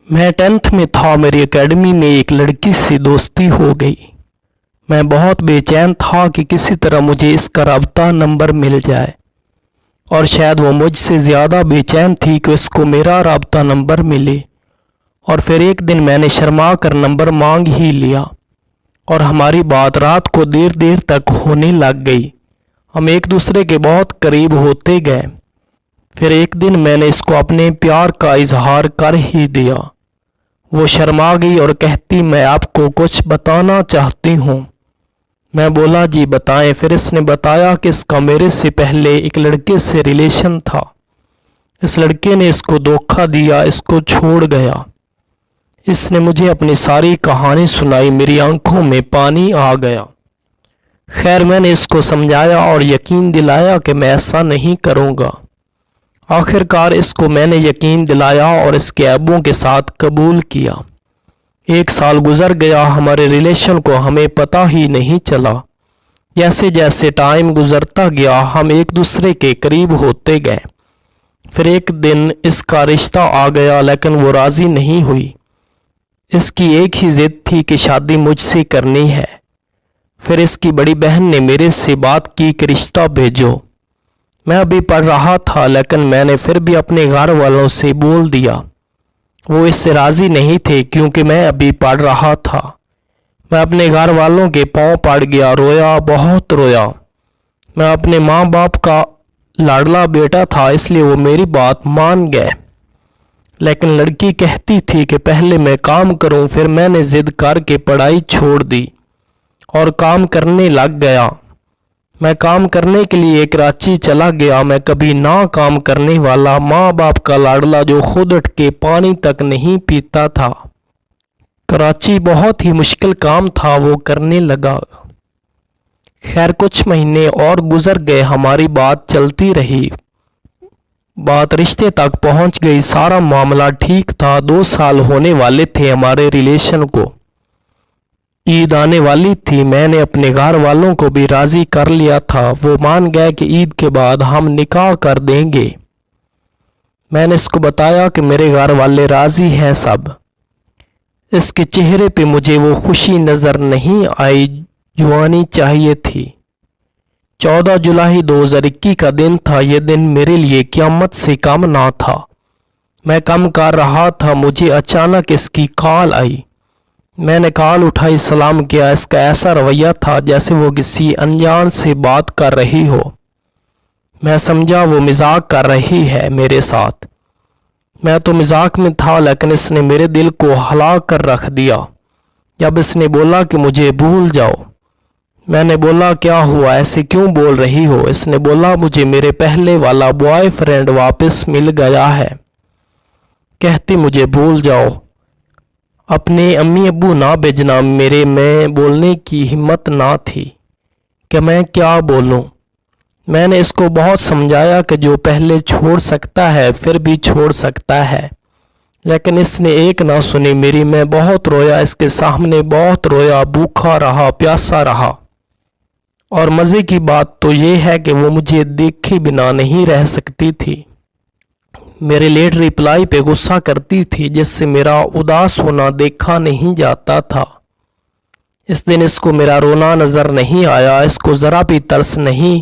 میں 10th میں تھا، میری اکیڈمی میں ایک لڑکی سے دوستی ہو گئی۔ میں بہت بے چین تھا کہ کسی طرح مجھے اس کا رابطہ نمبر مل جائے، اور شاید وہ مجھ سے زیادہ بے چین تھی کہ اس کو میرا رابطہ نمبر ملے۔ اور پھر ایک دن میں نے شرما کر نمبر مانگ ہی لیا، اور ہماری بات رات کو دیر تک ہونے لگ گئی۔ ہم ایک دوسرے کے بہت قریب ہوتے گئے۔ پھر ایک دن میں نے اس کو اپنے پیار کا اظہار کر ہی دیا۔ وہ شرما گئی اور کہتی، میں آپ کو کچھ بتانا چاہتی ہوں۔ میں بولا، جی بتائیں۔ پھر اس نے بتایا کہ اس کا میرے سے پہلے ایک لڑکے سے ریلیشن تھا۔ اس لڑکے نے اس کو دھوکہ دیا، اس کو چھوڑ گیا۔ اس نے مجھے اپنی ساری کہانی سنائی، میری آنکھوں میں پانی آ گیا۔ خیر، میں نے اس کو سمجھایا اور یقین دلایا کہ میں ایسا نہیں کروں گا۔ آخر کار اس کو میں نے یقین دلایا اور اس کے عیبوں کے ساتھ قبول کیا۔ 1 سال گزر گیا، ہمارے ریلیشن کو ہمیں پتہ ہی نہیں چلا۔ جیسے جیسے ٹائم گزرتا گیا ہم ایک دوسرے کے قریب ہوتے گئے۔ پھر ایک دن اس کا رشتہ آ گیا، لیکن وہ راضی نہیں ہوئی۔ اس کی ایک ہی ضد تھی کہ شادی مجھ سے کرنی ہے۔ پھر اس کی بڑی بہن نے میرے سے بات کی کہ رشتہ بھیجو۔ میں ابھی پڑھ رہا تھا، لیکن میں نے پھر بھی اپنے گھر والوں سے بول دیا۔ وہ اس سے راضی نہیں تھے کیونکہ میں ابھی پڑھ رہا تھا۔ میں اپنے گھر والوں کے پاؤں پڑ گیا، رویا، بہت رویا۔ میں اپنے ماں باپ کا لاڈلا بیٹا تھا، اس لیے وہ میری بات مان گئے۔ لیکن لڑکی کہتی تھی کہ پہلے میں کام کروں۔ پھر میں نے ضد کر کے پڑھائی چھوڑ دی اور کام کرنے لگ گیا۔ میں کام کرنے کے لیے کراچی چلا گیا۔ میں کبھی نہ کام کرنے والا ماں باپ کا لاڈلا جو خود اٹھ کے پانی تک نہیں پیتا تھا۔ کراچی بہت ہی مشکل کام تھا، وہ کرنے لگا۔ خیر، کچھ مہینے اور گزر گئے، ہماری بات چلتی رہی۔ بات رشتے تک پہنچ گئی، سارا معاملہ ٹھیک تھا۔ 2 سال ہونے والے تھے ہمارے ریلیشن کو۔ عید آنے والی تھی، میں نے اپنے گھر والوں کو بھی راضی کر لیا تھا۔ وہ مان گئے کہ عید کے بعد ہم نکاح کر دیں گے۔ میں نے اس کو بتایا کہ میرے گھر والے راضی ہیں سب۔ اس کے چہرے پہ مجھے وہ خوشی نظر نہیں آئی جو آنی چاہیے تھی۔ 14 جولائی 2021 کا دن تھا۔ یہ دن میرے لیے قیامت سے کم نہ تھا۔ میں کام کر رہا تھا، مجھے اچانک اس کی کال آئی۔ میں نے کال اٹھائی، سلام کیا۔ اس کا ایسا رویہ تھا جیسے وہ کسی انجان سے بات کر رہی ہو۔ میں سمجھا وہ مذاق کر رہی ہے میرے ساتھ۔ میں تو مذاق میں تھا، لیکن اس نے میرے دل کو ہلا کر رکھ دیا جب اس نے بولا کہ مجھے بھول جاؤ۔ میں نے بولا، کیا ہوا، ایسے کیوں بول رہی ہو؟ اس نے بولا، مجھے میرے پہلے والا بوائے فرینڈ واپس مل گیا ہے۔ کہتی مجھے بھول جاؤ، اپنے امی ابو نہ بھیجنا۔ میرے میں بولنے کی ہمت نہ تھی کہ میں کیا بولوں۔ میں نے اس کو بہت سمجھایا کہ جو پہلے چھوڑ سکتا ہے پھر بھی چھوڑ سکتا ہے، لیکن اس نے ایک نہ سنی میری۔ میں بہت رویا، اس کے سامنے بہت رویا، بھوکا رہا، پیاسا رہا۔ اور مزے کی بات تو یہ ہے کہ وہ مجھے دیکھے بنا نہیں رہ سکتی تھی۔ میرے لیٹ ریپلائی پہ غصہ کرتی تھی، جس سے میرا اداس ہونا دیکھا نہیں جاتا تھا۔ اس دن اس کو میرا رونا نظر نہیں آیا، اس کو ذرا بھی ترس نہیں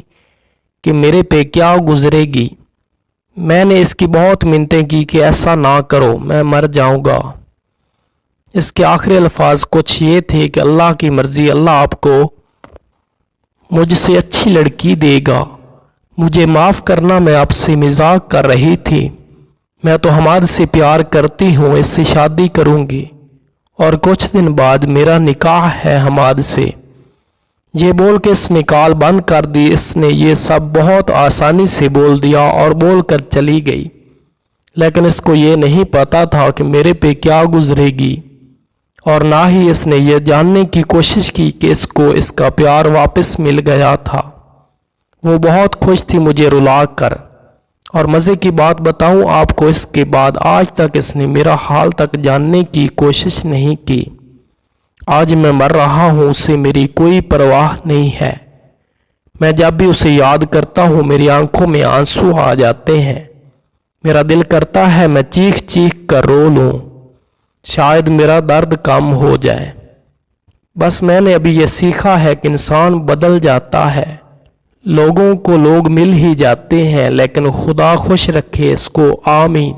کہ میرے پہ کیا گزرے گی۔ میں نے اس کی بہت منتیں کی کہ ایسا نہ کرو، میں مر جاؤں گا۔ اس کے آخری الفاظ کچھ یہ تھے کہ اللہ کی مرضی، اللہ آپ کو مجھ سے اچھی لڑکی دے گا، مجھے معاف کرنا، میں آپ سے مذاق کر رہی تھی، میں تو حماد سے پیار کرتی ہوں، اس سے شادی کروں گی، اور کچھ دن بعد میرا نکاح ہے حماد سے۔ یہ بول کے اس نے کال بند کر دی۔ اس نے یہ سب بہت آسانی سے بول دیا اور بول کر چلی گئی، لیکن اس کو یہ نہیں پتا تھا کہ میرے پہ کیا گزرے گی، اور نہ ہی اس نے یہ جاننے کی کوشش کی کہ اس کو اس کا پیار واپس مل گیا تھا۔ وہ بہت خوش تھی مجھے رلا کر، اور مزے کی بات بتاؤں آپ کو، اس کے بعد آج تک اس نے میرا حال تک جاننے کی کوشش نہیں کی۔ آج میں مر رہا ہوں، اسے میری کوئی پرواہ نہیں ہے۔ میں جب بھی اسے یاد کرتا ہوں میری آنکھوں میں آنسو آ جاتے ہیں، میرا دل کرتا ہے میں چیخ چیخ کر رو لوں۔ شاید میرا درد کم ہو جائے۔ بس میں نے ابھی یہ سیکھا ہے کہ انسان بدل جاتا ہے، لوگوں کو لوگ مل ہی جاتے ہیں، لیکن خدا خوش رکھے اس کو، آمین۔